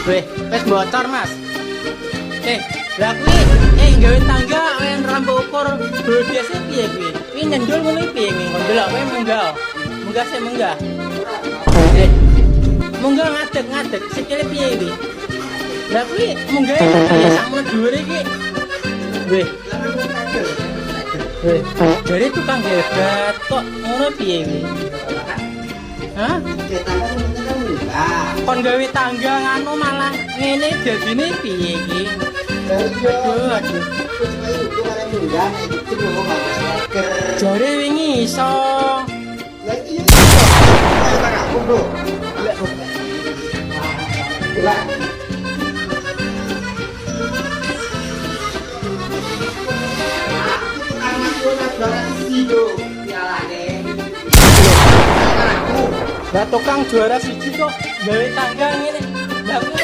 Weh, wes bocor, Mas. Lah kuwi gawe tangga yen rambut ukur biasa piye kuwi? Kuwi nyendul ngono piye ngi kon delok kowe munggah. Munggah sik munggah. Munggah ngadeg-ngadeg sikile piye iki? Lah kuwi munggah piye sakmono dhuwur iki? Weh. Weh, dari tukang hebat kok ngono piye iki? Hah? Kon gawe tangga nganu malah ngene dadine piye iki? Aduh. Jare wingi iso. Lah iki iso. Aku, Bro. Lah. Lah tukang juara siji kok gawe tangga ngene. Lah kuwi